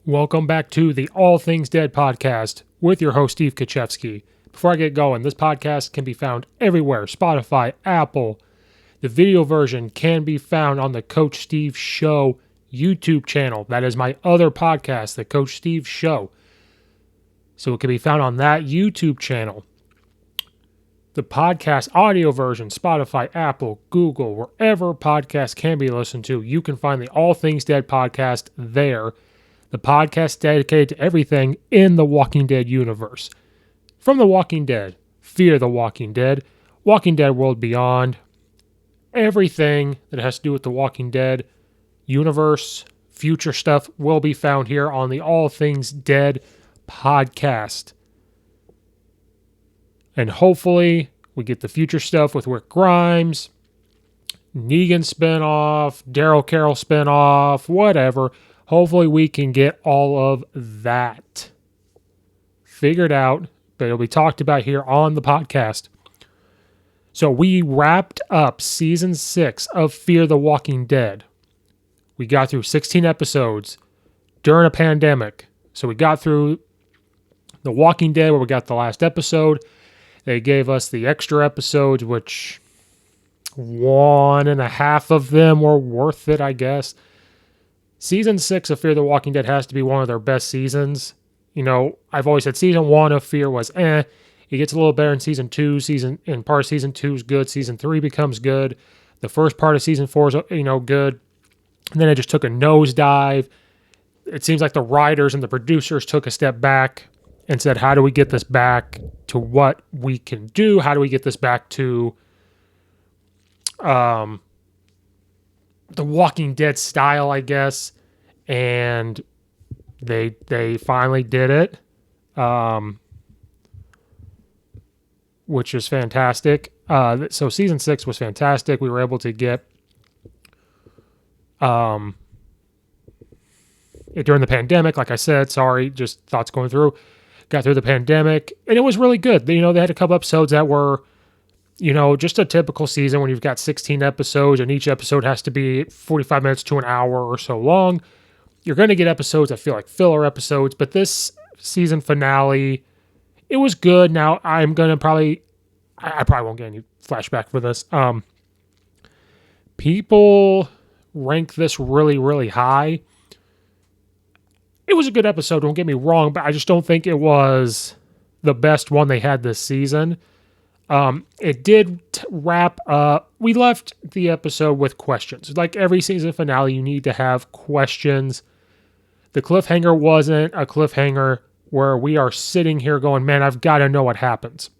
Welcome back to the All Things Dead podcast with your host, Steve Kaczewski. Before I get going, this podcast can be found everywhere: Spotify, Apple. The video version can be found on the Coach Steve Show YouTube channel. That is my other podcast, the Coach Steve Show. So it can be found on that YouTube channel. The podcast audio version, Spotify, Apple, Google, wherever podcasts can be listened to, you can find the All Things Dead podcast there. The podcast dedicated to everything in the Walking Dead universe. From The Walking Dead, Fear the Walking Dead, Walking Dead World Beyond, everything that has to do with the Walking Dead universe, future stuff will be found here on the All Things Dead podcast. And hopefully we get the future stuff with Rick Grimes, Negan spinoff, Daryl Carroll spinoff, whatever. Hopefully we can get all of that figured out, but it'll be talked about here on the podcast. So we wrapped up season 6 of Fear the Walking Dead. We got through 16 episodes during a pandemic. So we got through The Walking Dead where we got the last episode. They gave us the extra episodes, which 1.5 of them were worth it, I guess. Season 6 of Fear the Walking Dead has to be one of their best seasons. You know, I've always said season 1 of Fear was It gets a little better in season 2. Part of season 2 is good. Season 3 becomes good. The first part of season 4 is, good. And then it just took a nosedive. It seems like the writers and the producers took a step back and said, how do we get this back to what we can do? How do we get this back to the Walking Dead style, I guess? And they finally did it, which is fantastic. So season 6 was fantastic. We were able to get during the pandemic, like I said, just thoughts going through. Got through the pandemic, and it was really good. They had a couple episodes that were, just a typical season when you've got 16 episodes, and each episode has to be 45 minutes to an hour or so long. You're going to get episodes that feel like filler episodes, but this season finale, it was good. Now, I'm going to I probably won't get any flashback for this. People rank this really, really high. It was a good episode, don't get me wrong, but I just don't think it was the best one they had this season. It did wrap up. We left the episode with questions. Like every season finale, you need to have questions. The cliffhanger wasn't a cliffhanger where we are sitting here going, man, I've got to know what happens.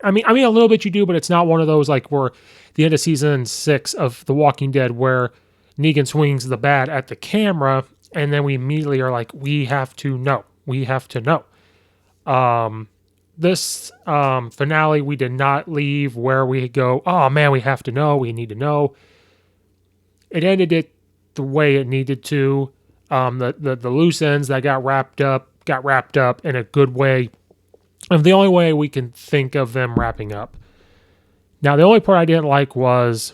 I mean, a little bit you do, but it's not one of those like where the end of season 6 of The Walking Dead where Negan swings the bat at the camera and then we immediately are like, we have to know. We have to know. This finale, we did not leave where we go, oh man, we have to know. We need to know. It ended it the way it needed to. The loose ends that got wrapped up in a good way. And the only way we can think of them wrapping up. Now, the only part I didn't like was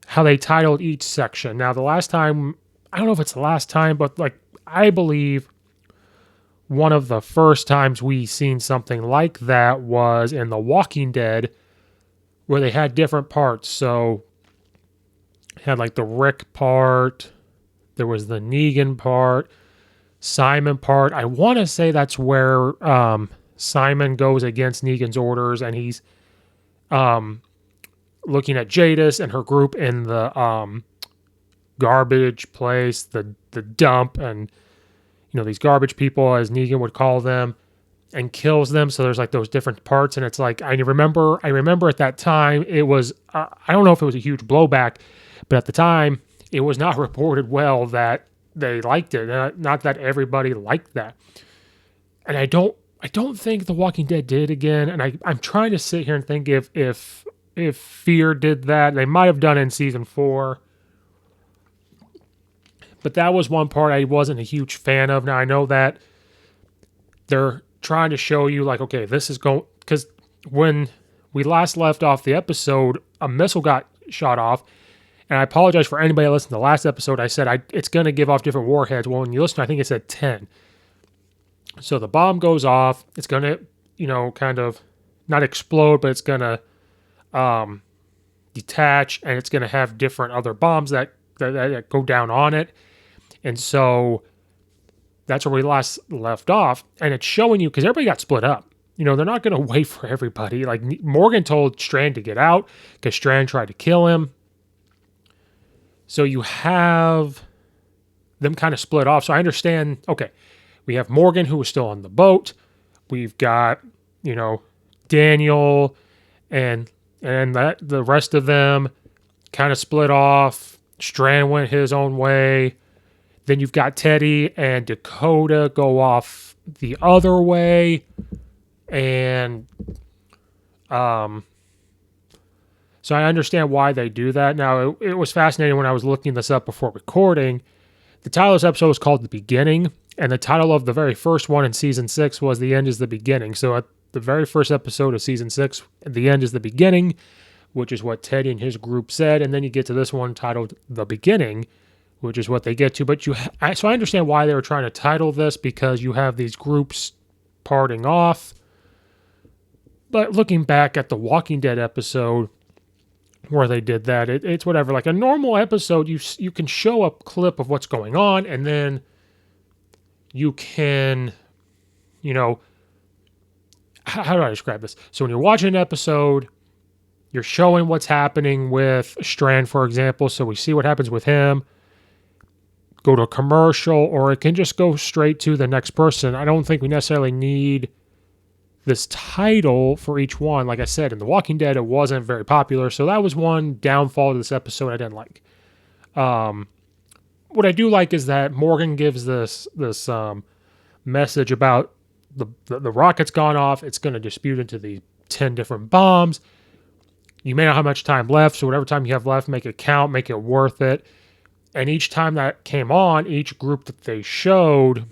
how they titled each section. Now, the last time, I don't know if it's the last time, but I believe one of the first times we seen something like that was in The Walking Dead, where they had different parts. So, had the Rick part, there was the Negan part, Simon part. I want to say that's where Simon goes against Negan's orders, and he's looking at Jadis and her group in the garbage place, the dump, and these garbage people, as Negan would call them, and kills them. So there's those different parts, and it's I remember at that time it was I don't know if it was a huge blowback, but at the time it was not reported well that they liked it. Not that everybody liked that, and I don't think The Walking Dead did it again. And I'm trying to sit here and think if Fear did that. They might have done it in season 4. But that was one part I wasn't a huge fan of. Now, I know that they're trying to show you, okay, this is going... Because when we last left off the episode, a missile got shot off, And I apologize for anybody that listened to the last episode. I said it's going to give off different warheads. Well, when you listen, I think it said 10. So the bomb goes off. It's going to, kind of not explode, but it's going to detach, and it's going to have different other bombs that go down on it. And so that's where we last left off. And it's showing you, because everybody got split up. They're not going to wait for everybody. Like Morgan told Strand to get out because Strand tried to kill him. So you have them kind of split off. So I understand, okay, we have Morgan who was still on the boat. We've got, Daniel and the rest of them kind of split off. Strand went his own way. Then you've got Teddy and Dakota go off the other way. And so I understand why they do that. Now, it was fascinating when I was looking this up before recording. The title of this episode was called The Beginning, and the title of the very first one in Season 6 was The End is the Beginning. So at the very first episode of Season 6, The End is the Beginning, which is what Teddy and his group said. And then you get to this one titled The Beginning, which is what they get to. But so I understand why they were trying to title this, because you have these groups parting off. But looking back at the Walking Dead episode where they did that, it's whatever. Like a normal episode, you can show a clip of what's going on, and then you can, how do I describe this? So when you're watching an episode, you're showing what's happening with Strand, for example. So we see what happens with him. Go to a commercial, or it can just go straight to the next person. I don't think we necessarily need this title for each one. Like I said, in The Walking Dead, it wasn't very popular. So that was one downfall to this episode I didn't like. What I do like is that Morgan gives this message about the rocket's gone off. It's going to dispute into the 10 different bombs. You may not have much time left, so whatever time you have left, make it count, make it worth it. And each time that came on, each group that they showed,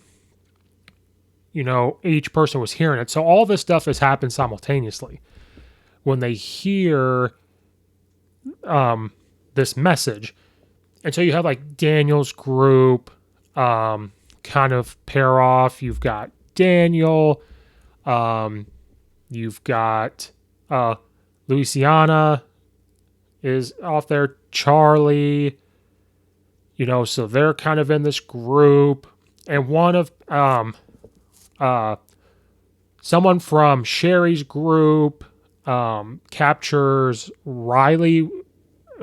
each person was hearing it. So all this stuff has happened simultaneously. When they hear this message. And so you have like Daniel's group kind of pair off. You've got Daniel. You've got Louisiana is off there. Charlie. So they're kind of in this group. And one of someone from Sherry's group captures Riley,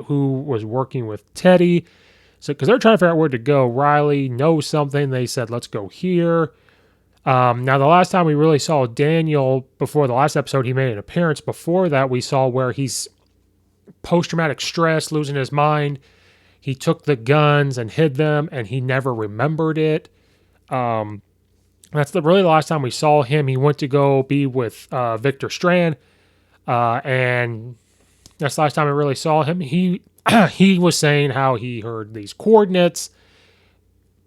who was working with Teddy. So, because they're trying to figure out where to go. Riley knows something. They said, let's go here. Now, the last time we really saw Daniel, before the last episode, he made an appearance. Before that, we saw where he's post-traumatic stress, losing his mind. He took the guns and hid them, and he never remembered it. That's really the last time we saw him. He went to go be with Victor Strand, and that's the last time I really saw him. He was saying how he heard these coordinates,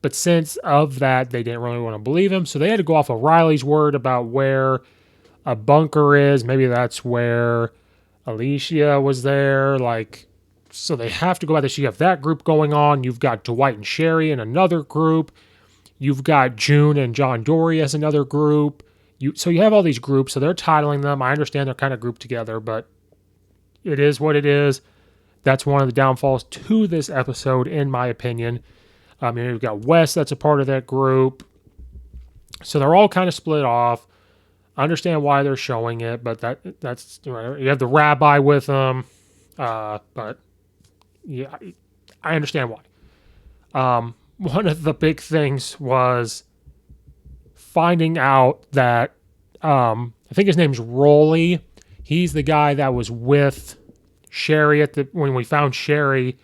but since of that, they didn't really want to believe him, so they had to go off of Riley's word about where a bunker is. Maybe that's where Alicia was there, so they have to go by this. You have that group going on. You've got Dwight and Sherry in another group. You've got June and John Dory as another group. So you have all these groups, so they're titling them. I understand they're kind of grouped together, but it is what it is. That's one of the downfalls to this episode, in my opinion. You've got Wes that's a part of that group. So they're all kind of split off. I understand why they're showing it, but that's you have the rabbi with them. But yeah, I understand why. One of the big things was finding out that I think his name's Rolly. He's the guy that was with Sherry when we found Sherry.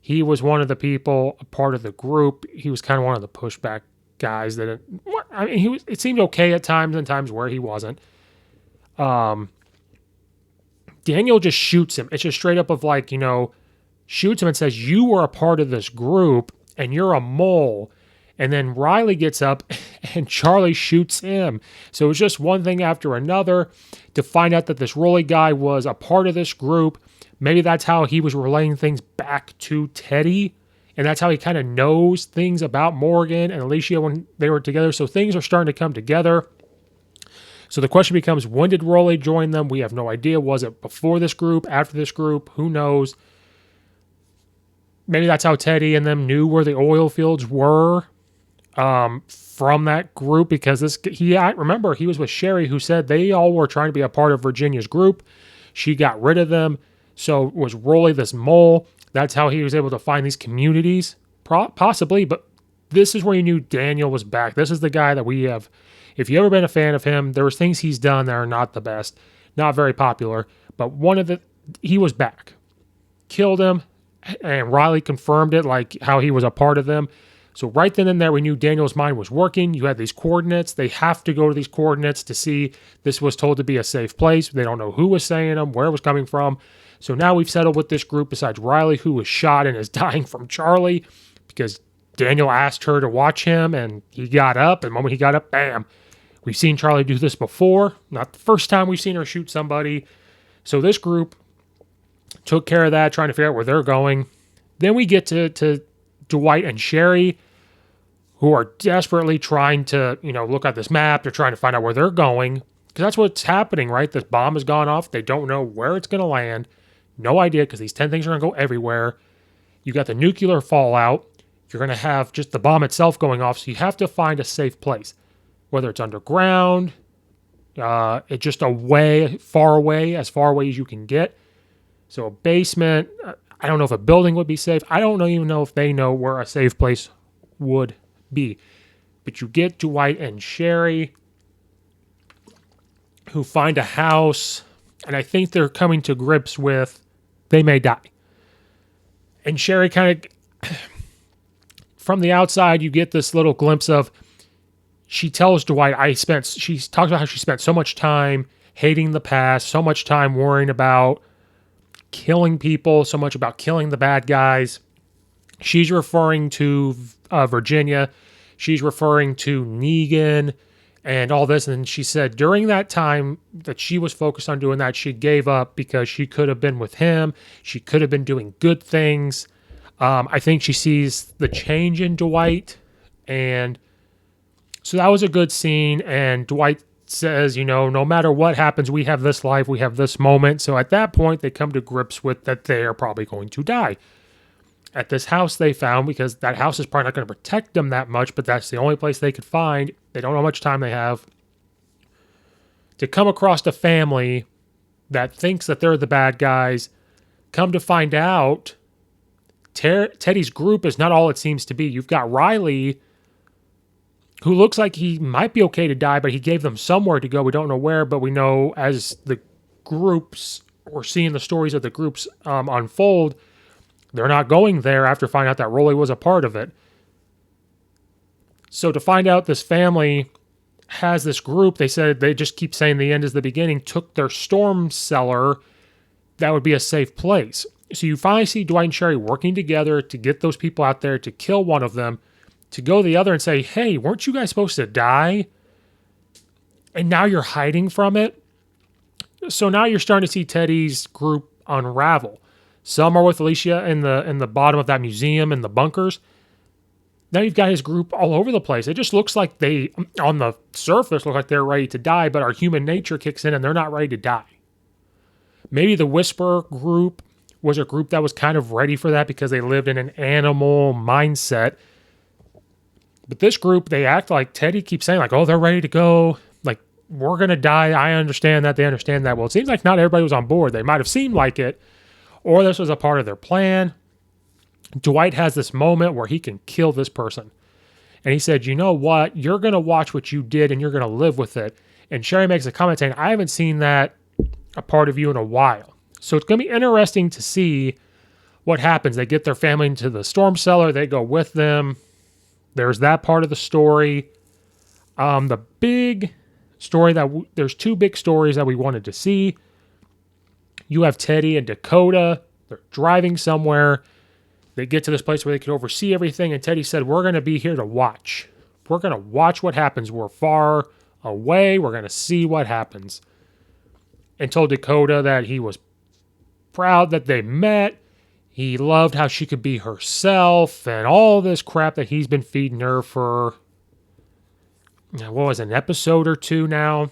He was one of the people, a part of the group. He was kind of one of the pushback guys that it seemed okay at times and times where he wasn't. Daniel just shoots him. It's just straight up of shoots him and says, you were a part of this group and you're a mole And then Riley gets up and Charlie shoots him. So it's just one thing after another to find out that this Rolly guy was a part of this group. Maybe that's how he was relaying things back to Teddy. And that's how he kind of knows things about Morgan and Alicia when they were together. So things are starting to come together. So the question becomes, when did Rolly join them? We have no idea. Was it before this group, after this group? Who knows? Maybe that's how Teddy and them knew where the oil fields were from that group, because remember, he was with Sherry, who said they all were trying to be a part of Virginia's group. She got rid of them. So was Rolly this mole? That's how he was able to find these communities, possibly. But this is where you knew Daniel was back. This is the guy that we have. If you've ever been a fan of him, there was things he's done that are not the best, not very popular. But he was back. Killed him, and Riley confirmed it, like how he was a part of them. So right then and there, we knew Daniel's mind was working. You had these coordinates. They have to go to these coordinates to see. This was told to be a safe place. They don't know who was saying them, where it was coming from. So now we've settled with this group besides Riley, who was shot and is dying from Charlie because Daniel asked her to watch him, and he got up. And the moment he got up, bam. We've seen Charlie do this before. Not the first time we've seen her shoot somebody. So this group took care of that, trying to figure out where they're going. Then we get to Dwight and Sherry, who are desperately trying to, look at this map. They're trying to find out where they're going, because that's what's happening, right? This bomb has gone off. They don't know where it's going to land. No idea, because these 10 things are going to go everywhere. You got the nuclear fallout. You're going to have just the bomb itself going off, so you have to find a safe place, whether it's underground, it's just far away as you can get. So a basement, I don't know if a building would be safe. I don't even know if they know where a safe place would be. But you get Dwight and Sherry, who find a house, and I think they're coming to grips with they may die. And Sherry kind of, from the outside, you get this little glimpse of, she tells Dwight, she talks about how she spent so much time hating the past, so much time worrying about killing people, so much about killing the bad guys. She's referring to Virginia. She's referring to Negan and all this. And she said during that time that she was focused on doing that, she gave up because she could have been with him. She could have been doing good things. I think she sees the change in Dwight. And so that was a good scene. And Dwight says, no matter what happens, we have this life, we have this moment. So at that point, they come to grips with that they are probably going to die at this house they found, because that house is probably not going to protect them that much, but that's the only place they could find. They don't know how much time they have to come across a family that thinks that they're the bad guys. Come to find out, Teddy's group is not all it seems to be. You've got Riley, who looks like he might be okay to die, but he gave them somewhere to go. We don't know where, but we know as the groups, we're seeing the stories of the groups unfold, they're not going there after finding out that Rolly was a part of it. So to find out this family has this group, they said, they just keep saying the end is the beginning, took their storm cellar, that would be a safe place. So you finally see Dwight and Sherry working together to get those people out there, to kill one of them, to go the other and say, hey, weren't you guys supposed to die? And now you're hiding from it. So now you're starting to see Teddy's group unravel. Some are with Alicia in the bottom of that museum in the bunkers. Now you've got his group all over the place. It just looks like they, on the surface, look like they're ready to die, but our human nature kicks in and they're not ready to die. Maybe the Whisper group was a group that was kind of ready for that because they lived in an animal mindset. But this group, they act like Teddy keeps saying, like, oh, they're ready to go. Like, we're going to die. I understand that. They understand that. Well, it seems like not everybody was on board. They might have seemed like it, or this was a part of their plan. Dwight has this moment where he can kill this person. And he said, you know what? You're going to watch what you did and you're going to live with it. And Sherry makes a comment saying, I haven't seen that a part of you in a while. So it's going to be interesting to see what happens. They get their family into the storm cellar. They go with them. There's that part of the story. The big story there's two big stories that we wanted to see. You have Teddy and Dakota. They're driving somewhere. They get to this place where they can oversee everything, and Teddy said, we're going to be here to watch. We're going to watch what happens. We're far away. We're going to see what happens. And told Dakota that he was proud that they met. He loved how she could be herself and all this crap that he's been feeding her for, what was it, an episode or two now.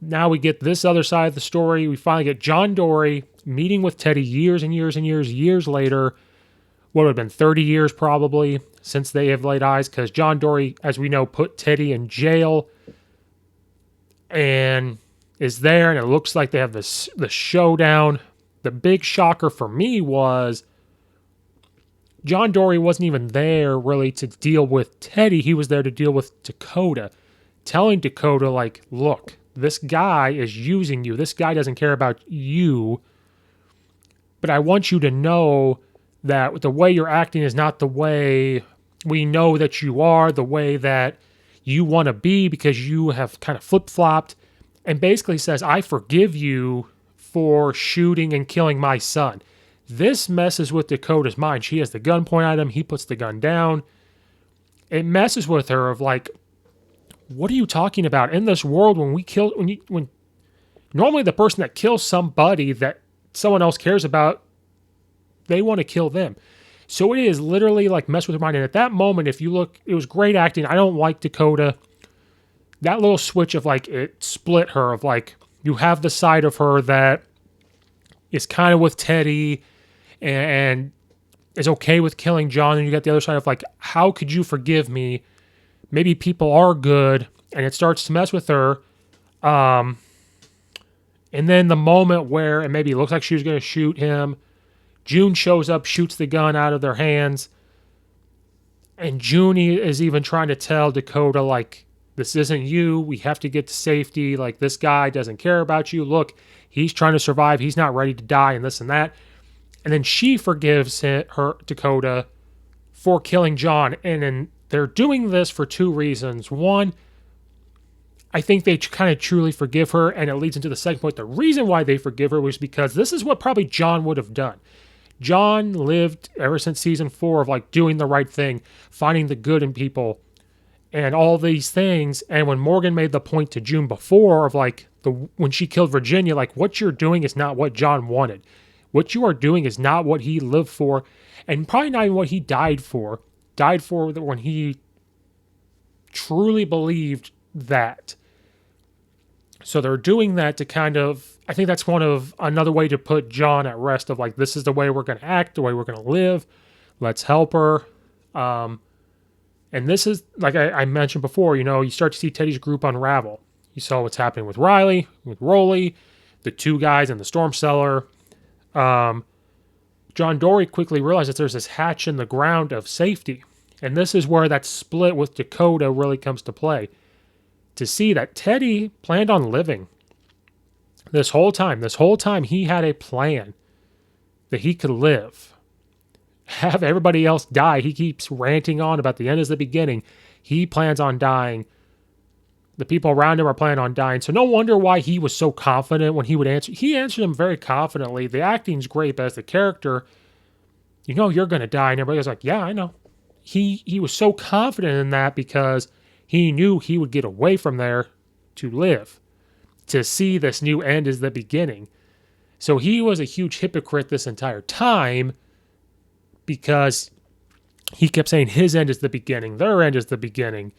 Now we get this other side of the story. We finally get John Dory meeting with Teddy years and years and years later. What would have been 30 years probably since they have laid eyes, because John Dory, as we know, put Teddy in jail and is there, and it looks like they have the showdown. The big shocker for me was John Dory wasn't even there really to deal with Teddy. He was there to deal with Dakota, telling Dakota, like, look, this guy is using you. This guy doesn't care about you. But I want you to know that the way you're acting is not the way we know that you are, the way that you want to be, because you have kind of flip-flopped. And basically says, I forgive you for shooting and killing my son. This messes with Dakota's mind. She has the gun pointed at him. He puts the gun down. It messes with her of like, what are you talking about? In this world, when normally the person that kills somebody that someone else cares about, they want to kill them. So it is literally like mess with her mind. And at that moment, if you look, it was great acting. I don't like Dakota. That little switch of like, it split her of like, you have the side of her that is kind of with Teddy and is okay with killing John. And you got the other side of like, how could you forgive me? Maybe people are good. And it starts to mess with her. And then the moment where it maybe looks like she was going to shoot him, June shows up, shoots the gun out of their hands. And June is even trying to tell Dakota, like, this isn't you. We have to get to safety. Like, this guy doesn't care about you. Look, he's trying to survive. He's not ready to die and this and that. And then she forgives her, Dakota, for killing John. And then they're doing this for two reasons. One, I think they kind of truly forgive her. And it leads into the second point. The reason why they forgive her was because this is what probably John would have done. John lived ever since season 4 of like doing the right thing, finding the good in people, and all these things. And when Morgan made the point to June before of like when she killed Virginia, like what you're doing is not what John wanted. What you are doing is not what he lived for, and probably not even what he died for. Died for when he truly believed that. So they're doing that to kind of, I think that's another way to put John at rest of like, this is the way we're going to act, the way we're going to live. Let's help her. And this is, like I mentioned before, you start to see Teddy's group unravel. You saw what's happening with Riley, with Rolly, the two guys in the storm cellar. John Dory quickly realizes there's this hatch in the ground of safety. And this is where that split with Dakota really comes to play. To see that Teddy planned on living this whole time. This whole time he had a plan that he could live. Have everybody else die. He keeps ranting on about the end is the beginning. He plans on dying. The people around him are planning on dying. So no wonder why he was so confident when he would answer. He answered them very confidently. The acting's great, but as the character, you're going to die. And everybody was like, yeah, I know. He was so confident in that because he knew he would get away from there to live. To see this new end is the beginning. So he was a huge hypocrite this entire time, because he kept saying his end is the beginning, their end is the beginning.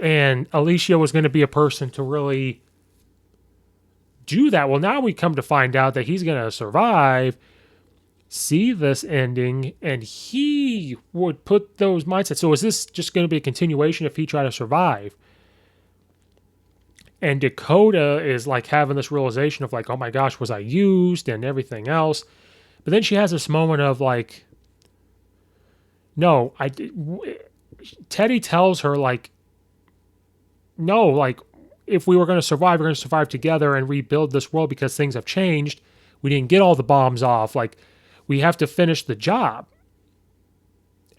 And Alicia was going to be a person to really do that. Well, now we come to find out that he's going to survive, see this ending, and he would put those mindsets. So is this just going to be a continuation if he tried to survive? And Dakota is like having this realization of like, oh my gosh, was I used and everything else? But then she has this moment of like, no, Teddy tells her like, no, like if we were going to survive, we're going to survive together and rebuild this world because things have changed. We didn't get all the bombs off. Like we have to finish the job.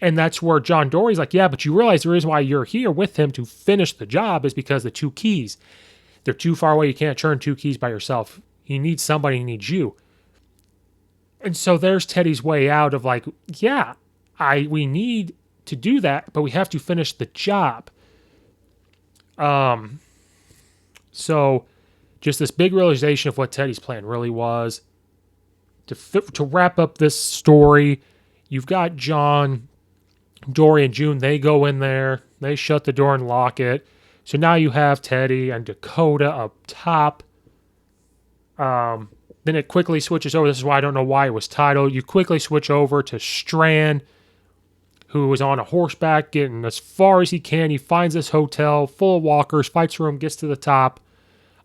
And that's where John Dory's like, yeah, but you realize the reason why you're here with him to finish the job is because the two keys, they're too far away. You can't turn two keys by yourself. He needs somebody, he needs you. And so there's Teddy's way out of like, yeah, we need to do that, but we have to finish the job. So just this big realization of what Teddy's plan really was. To wrap up this story, you've got John, Dory, and June. They go in there. They shut the door and lock it. So now you have Teddy and Dakota up top. Then it quickly switches over. This is why I don't know why it was titled. You quickly switch over to Strand, who is on a horseback getting as far as he can. He finds this hotel full of walkers, fights for him, gets to the top.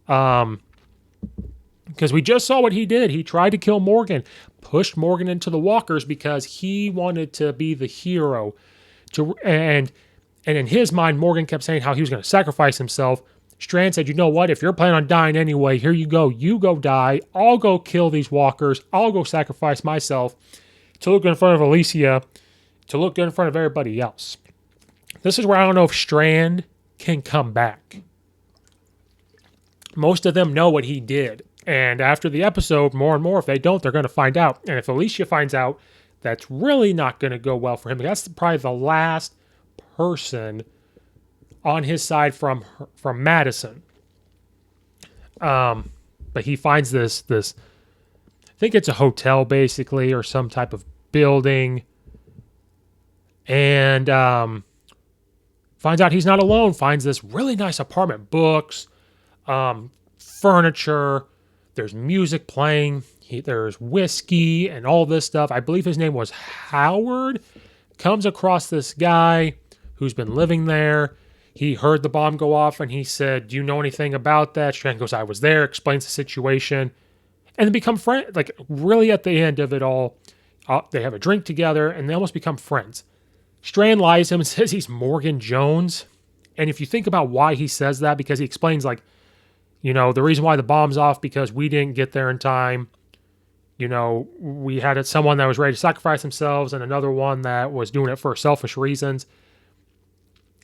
Because we just saw what he did. He tried to kill Morgan, pushed Morgan into the walkers because he wanted to be the hero. And in his mind, Morgan kept saying how he was going to sacrifice himself. Strand said, you know what? If you're planning on dying anyway, here you go. You go die. I'll go kill these walkers. I'll go sacrifice myself to look in front of Alicia, to look good in front of everybody else. This is where I don't know if Strand can come back. Most of them know what he did. And after the episode, more and more, if they don't, they're going to find out. And if Alicia finds out, that's really not going to go well for him. That's probably the last person on his side from Madison. But he finds this, I think it's a hotel basically, or some type of building. And finds out he's not alone. Finds this really nice apartment, books, furniture. There's music playing. There's whiskey and all this stuff. I believe his name was Howard. Comes across this guy who's been living there. He heard the bomb go off and he said, do you know anything about that? Strand goes, I was there, explains the situation. And they become friends. Like really at the end of it all, they have a drink together and they almost become friends. Strand lies to him and says he's Morgan Jones. And if you think about why he says that, because he explains like, you know, the reason why the bomb's off because we didn't get there in time. You know, we had someone that was ready to sacrifice themselves and another one that was doing it for selfish reasons.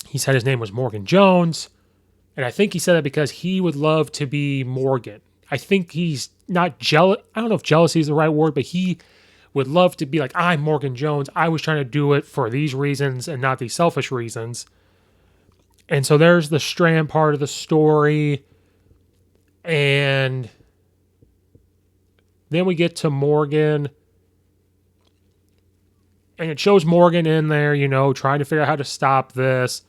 He said his name was Morgan Jones. And I think he said that because he would love to be Morgan. I think he's not jealous. I don't know if jealousy is the right word, but he would love to be like, I'm Morgan Jones. I was trying to do it for these reasons and not these selfish reasons. And so there's the Strand part of the story. And then we get to Morgan. And it shows Morgan in there, you know, trying to figure out how to stop this.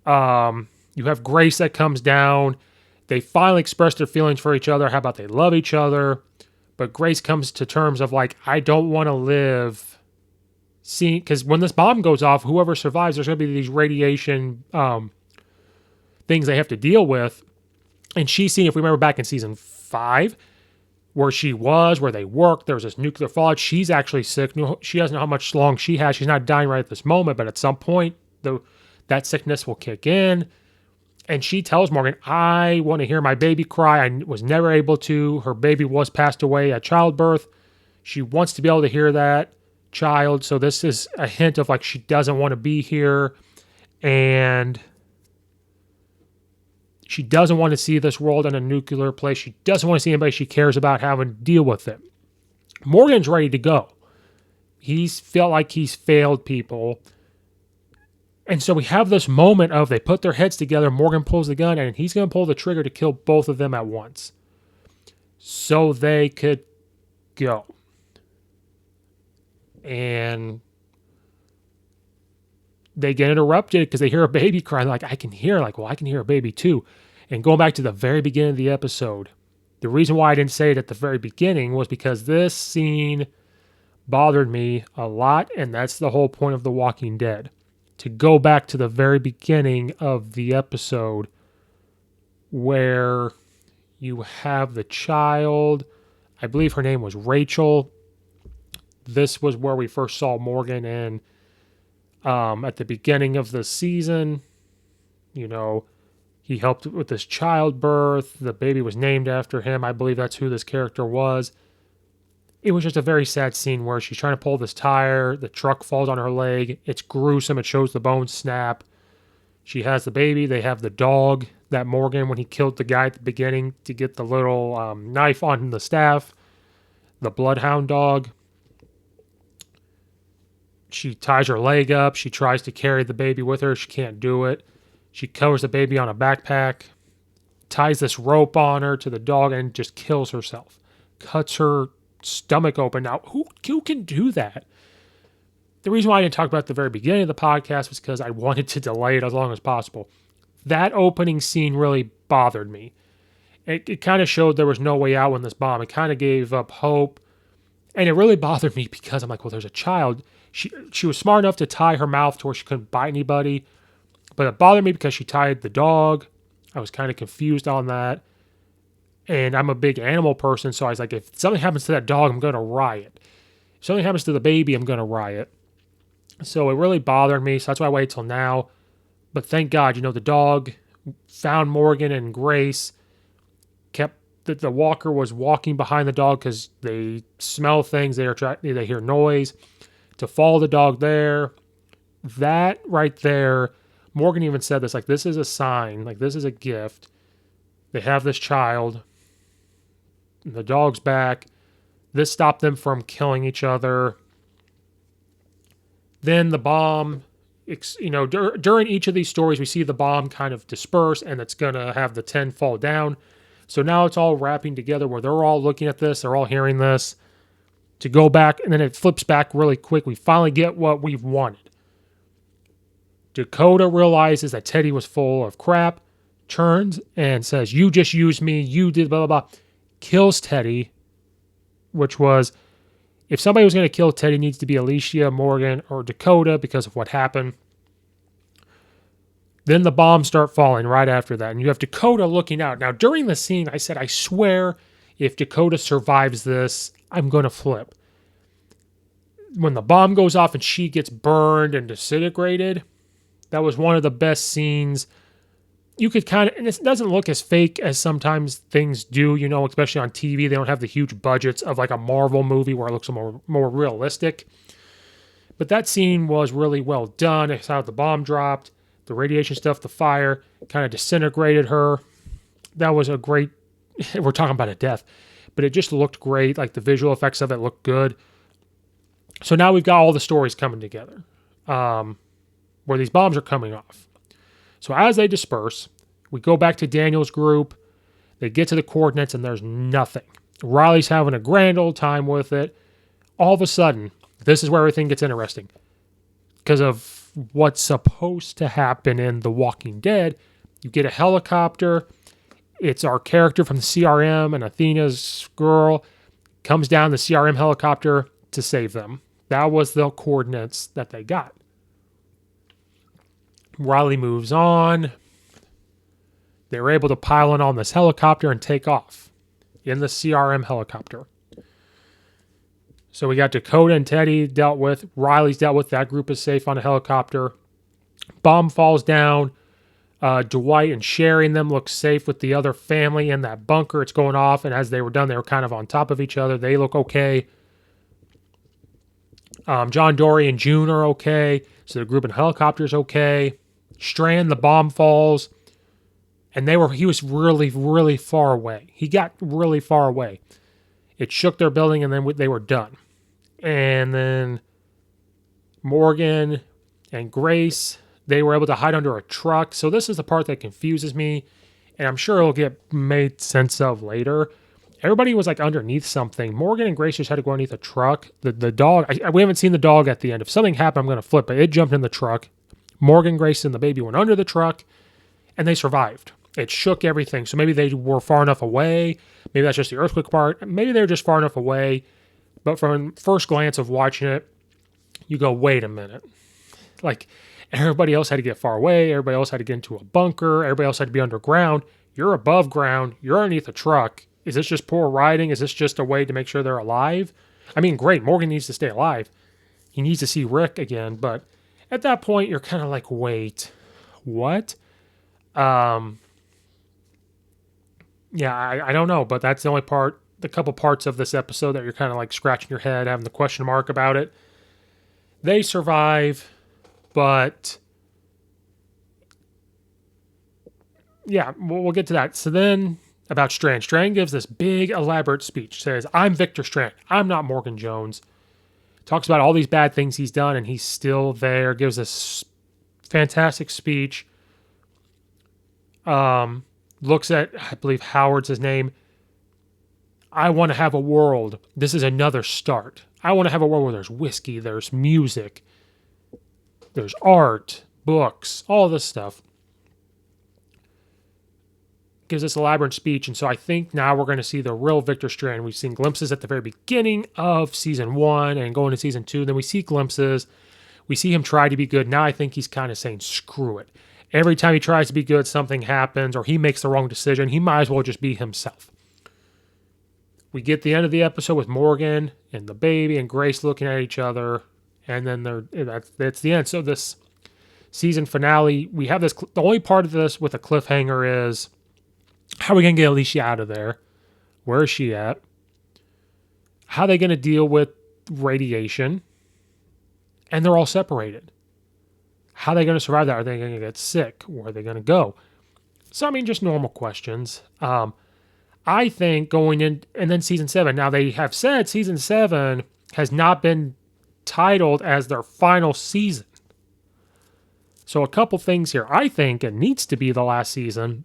You have Grace that comes down. They finally express their feelings for each other. How about they love each other? But Grace comes to terms of like, I don't want to live. See, because when this bomb goes off, whoever survives, there's going to be these radiation things they have to deal with. And she's seen, if we remember back in season 5, where she was, where they worked, there was this nuclear fallout. She's actually sick. She doesn't know how much long she has. She's not dying right at this moment, but at some point, that sickness will kick in. And she tells Morgan, I want to hear my baby cry. I was never able to. Her baby was passed away at childbirth. She wants to be able to hear that child. So this is a hint of like she doesn't want to be here. And she doesn't want to see this world in a nuclear place. She doesn't want to see anybody she cares about having to deal with it. Morgan's ready to go. He's felt like he's failed people. And so we have this moment of they put their heads together. Morgan pulls the gun and he's going to pull the trigger to kill both of them at once. So they could go. And they get interrupted because they hear a baby cry. Like, I can hear, like, well, I can hear a baby too. And going back to the very beginning of the episode, the reason why I didn't say it at the very beginning was because this scene bothered me a lot, and that's the whole point of The Walking Dead. To go back to the very beginning of the episode where you have the child, I believe her name was Rachel. This was where we first saw Morgan in at the beginning of the season. You know, he helped with this childbirth. The baby was named after him. I believe that's who this character was. It was just a very sad scene where she's trying to pull this tire. The truck falls on her leg. It's gruesome. It shows the bones snap. She has the baby. They have the dog that Morgan, when he killed the guy at the beginning to get the little knife on the staff, the bloodhound dog. She ties her leg up. She tries to carry the baby with her. She can't do it. She covers the baby on a backpack, ties this rope on her to the dog, and just kills herself. Cuts her stomach open. Now, who can do that? The reason why I didn't talk about it at the very beginning of the podcast was because I wanted to delay it as long as possible. That opening scene really bothered me. It kind of showed there was no way out in this bomb. It kind of gave up hope. And it really bothered me because I'm like, well, there's a child. She was smart enough to tie her mouth to where she couldn't bite anybody. But it bothered me because she tied the dog. I was kind of confused on that. And I'm a big animal person, so I was like, if something happens to that dog, I'm going to riot. If something happens to the baby, I'm going to riot. So it really bothered me, so that's why I waited till now. But thank God, the dog found Morgan and Grace, kept the walker was walking behind the dog because they smell things, they hear noise. To follow the dog there, that right there, Morgan even said this, like, this is a sign, like, this is a gift. They have this child. The dog's back. This stopped them from killing each other. Then the bomb, during each of these stories, we see the bomb kind of disperse and it's going to have the 10 fall down. So now it's all wrapping together where they're all looking at this, they're all hearing this. To go back, and then it flips back really quick. We finally get what we've wanted. Dakota realizes that Teddy was full of crap, turns and says, you just used me, you did blah, blah, blah. Kills Teddy, which was, if somebody was going to kill Teddy, it needs to be Alicia, Morgan, or Dakota because of what happened. Then the bombs start falling right after that, and you have Dakota looking out. Now, during the scene, I said, I swear, if Dakota survives this, I'm going to flip. When the bomb goes off and she gets burned and disintegrated, that was one of the best scenes. You could kind of, and it doesn't look as fake as sometimes things do, especially on TV. They don't have the huge budgets of like a Marvel movie where it looks more realistic. But that scene was really well done. It's how the bomb dropped, the radiation stuff, the fire kind of disintegrated her. That was a great, we're talking about a death, but it just looked great. Like the visual effects of it looked good. So now we've got all the stories coming together where these bombs are coming off. So as they disperse, we go back to Daniel's group. They get to the coordinates and there's nothing. Riley's having a grand old time with it. All of a sudden, this is where everything gets interesting. Because of what's supposed to happen in The Walking Dead, you get a helicopter. It's our character from the CRM and Athena's girl comes down the CRM helicopter to save them. That was the coordinates that they got. Riley moves on. They were able to pile in on this helicopter and take off in the CRM helicopter. So we got Dakota and Teddy dealt with. Riley's dealt with. That group is safe on a helicopter. Bomb falls down. Dwight and Sherry and them look safe with the other family in that bunker. It's going off, and as they were done, they were kind of on top of each other. They look okay. John, Dory, and June are okay. So the group in helicopter's okay. Strand, the bomb falls, and he was really, really far away. He got really far away. It shook their building, and then they were done. And then Morgan and Grace, they were able to hide under a truck. So this is the part that confuses me, and I'm sure it'll get made sense of later. Everybody was like underneath something. Morgan and Grace just had to go underneath a truck. The dog, we haven't seen the dog at the end. If something happened, I'm going to flip, but it jumped in the truck. Morgan, Grace, and the baby went under the truck, and they survived. It shook everything. So maybe they were far enough away. Maybe that's just the earthquake part. Maybe they were just far enough away. But from first glance of watching it, you go, wait a minute. Like, everybody else had to get far away. Everybody else had to get into a bunker. Everybody else had to be underground. You're above ground. You're underneath a truck. Is this just poor riding? Is this just a way to make sure they're alive? I mean, great. Morgan needs to stay alive. He needs to see Rick again. But at that point, you're kind of like, wait, what? Yeah, I don't know. But that's the couple parts of this episode that you're kind of like scratching your head, having the question mark about it. They survive, but yeah, we'll get to that. So then about Strand. Strand gives this big elaborate speech. Says, I'm Victor Strand. I'm not Morgan Jones. talks about all these bad things he's done, and he's still there, gives this fantastic speech, looks at, I believe Howard's his name. I want to have a world. This is another start. I want to have a world where there's whiskey, there's music, there's art, books, all this stuff. Gives this elaborate speech, and so I think now we're going to see the real Victor Strand. We've seen glimpses at the very beginning of season 1 and going to season 2. Then we see glimpses. We see him try to be good. Now I think he's kind of saying, screw it. Every time he tries to be good, something happens or he makes the wrong decision. He might as well just be himself. We get the end of the episode with Morgan and the baby and Grace looking at each other, and then that's the end. So this season finale, we have this. The only part of this with a cliffhanger is, how are we going to get Alicia out of there? Where is she at? How are they going to deal with radiation? And they're all separated. How are they going to survive that? Are they going to get sick? Where are they going to go? So, I mean, just normal questions. I think going in, and then season 7. Now, they have said season 7 has not been titled as their final season. So, a couple things here. I think it needs to be the last season,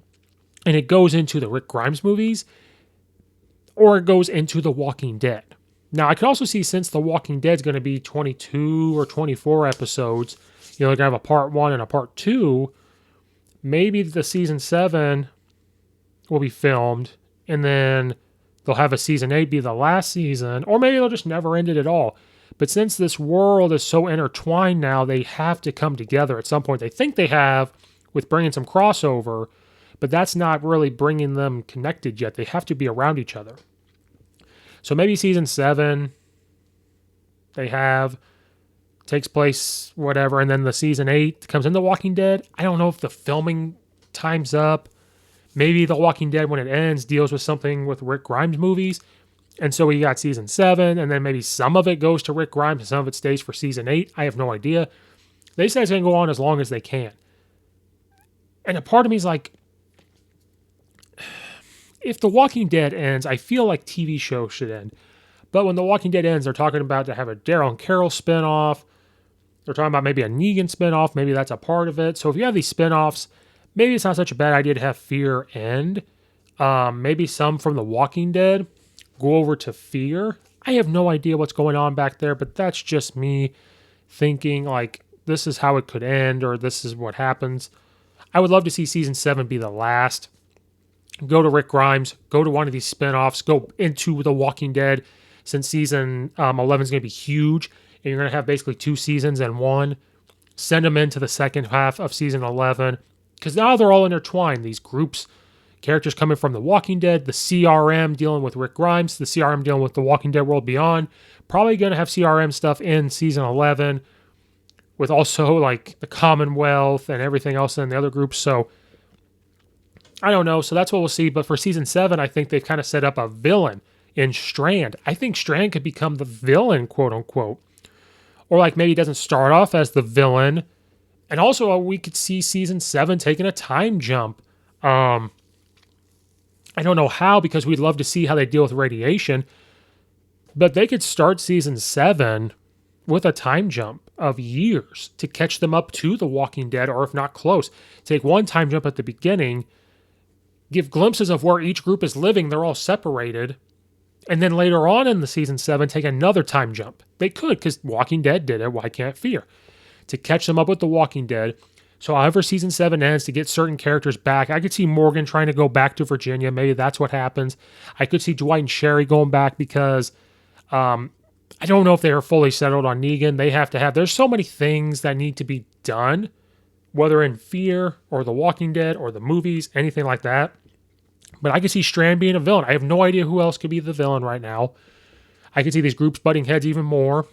and it goes into the Rick Grimes movies, or it goes into The Walking Dead. Now, I could also see, since The Walking Dead is going to be 22 or 24 episodes, they're going to have a part 1 and a part 2, maybe the season 7 will be filmed, and then they'll have a season 8 be the last season, or maybe they'll just never end it at all. But since this world is so intertwined now, they have to come together at some point. They think they have, with bringing some crossover, but that's not really bringing them connected yet. They have to be around each other. So maybe season 7, takes place, whatever, and then the season 8 comes in The Walking Dead. I don't know if the filming time's up. Maybe The Walking Dead, when it ends, deals with something with Rick Grimes movies. And so we got season 7, and then maybe some of it goes to Rick Grimes and some of it stays for season 8. I have no idea. They say it's going to go on as long as they can. And a part of me is like, if The Walking Dead ends, I feel like TV shows should end. But when The Walking Dead ends, they're talking about to have a Daryl and Carol spinoff. They're talking about maybe a Negan spinoff. Maybe that's a part of it. So if you have these spinoffs, maybe it's not such a bad idea to have Fear end. Maybe some from The Walking Dead go over to Fear. I have no idea what's going on back there, but that's just me thinking like this is how it could end, or this is what happens. I would love to see season 7 be the last. Go to Rick Grimes, go to one of these spinoffs, go into The Walking Dead, since season 11 is going to be huge, and you're going to have basically 2 seasons in one. Send them into the second half of season 11, because now they're all intertwined. These groups, characters coming from The Walking Dead, the CRM dealing with Rick Grimes, the CRM dealing with The Walking Dead World Beyond. Probably going to have CRM stuff in season 11, with also like the Commonwealth and everything else in the other groups. So I don't know. So that's what we'll see. But for season 7, I think they've kind of set up a villain in Strand. I think Strand could become the villain, quote unquote. Or like maybe he doesn't start off as the villain. And also we could see season 7 taking a time jump. I don't know how, because we'd love to see how they deal with radiation. But they could start season 7 with a time jump of years to catch them up to The Walking Dead, or if not close. Take one time jump at the beginning, give glimpses of where each group is living. They're all separated. And then later on in the season 7, take another time jump. They could, because Walking Dead did it. Why can't Fear? To catch them up with The Walking Dead. So however season 7 ends, to get certain characters back. I could see Morgan trying to go back to Virginia. Maybe that's what happens. I could see Dwight and Sherry going back, because I don't know if they are fully settled on Negan. They have to have... There's so many things that need to be done, whether in Fear or The Walking Dead or the movies, anything like that. But I could see Strand being a villain. I have no idea who else could be the villain right now. I could see these groups butting heads even more.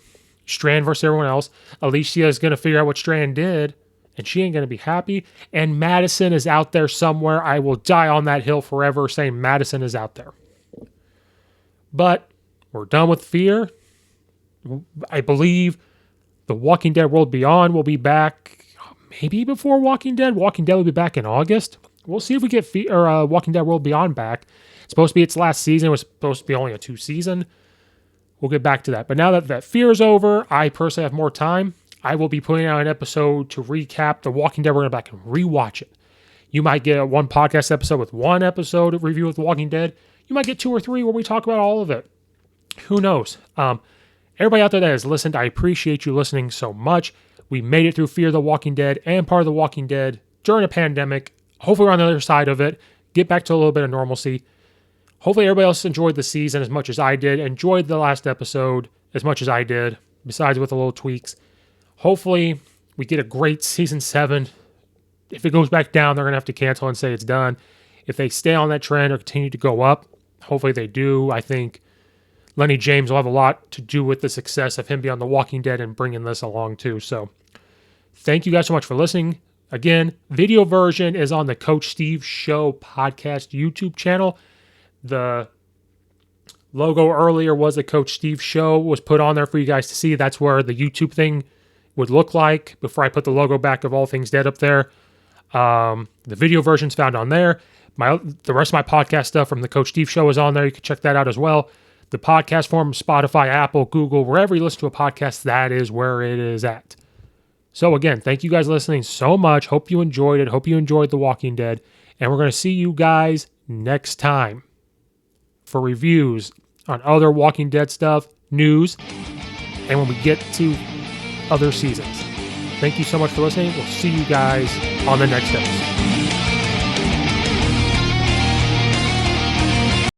Strand versus everyone else. Alicia is going to figure out what Strand did, and she ain't going to be happy. And Madison is out there somewhere. I will die on that hill forever saying Madison is out there. But we're done with Fear. I believe The Walking Dead World Beyond will be back maybe before Walking Dead. Walking Dead will be back in August. We'll see if we get Walking Dead World Beyond back. It's supposed to be its last season. It was supposed to be only a 2 season. we'll get back to that. But now that that fear is over, I personally have more time. I will be putting out an episode to recap The Walking Dead. We're going to back and rewatch it. You might get one podcast episode with one episode of review of The Walking Dead. You might get 2 or 3 where we talk about all of it. Who knows? Everybody out there that has listened, I appreciate you listening so much. We made it through Fear the Walking Dead and part of The Walking Dead during a pandemic. Hopefully we're on the other side of it. Get back to a little bit of normalcy. Hopefully everybody else enjoyed the season as much as I did. Enjoyed the last episode as much as I did, besides with a little tweaks. Hopefully we get a great season 7. If it goes back down, they're going to have to cancel and say it's done. If they stay on that trend or continue to go up, hopefully they do. I think Lenny James will have a lot to do with the success of him being on The Walking Dead and bringing this along too. So thank you guys so much for listening. Again, video version is on the Coach Steve Show podcast YouTube channel. The logo earlier was the Coach Steve Show was put on there for you guys to see. That's where the YouTube thing would look like before I put the logo back of All Things Dead up there. The video version's found on there. The rest of my podcast stuff from the Coach Steve Show is on there. You can check that out as well. The podcast form, Spotify, Apple, Google, wherever you listen to a podcast, that is where it is at. So again, thank you guys for listening so much. Hope you enjoyed it. Hope you enjoyed The Walking Dead. And we're going to see you guys next time for reviews on other Walking Dead stuff, news, and when we get to other seasons. Thank you so much for listening. We'll see you guys on the next episode.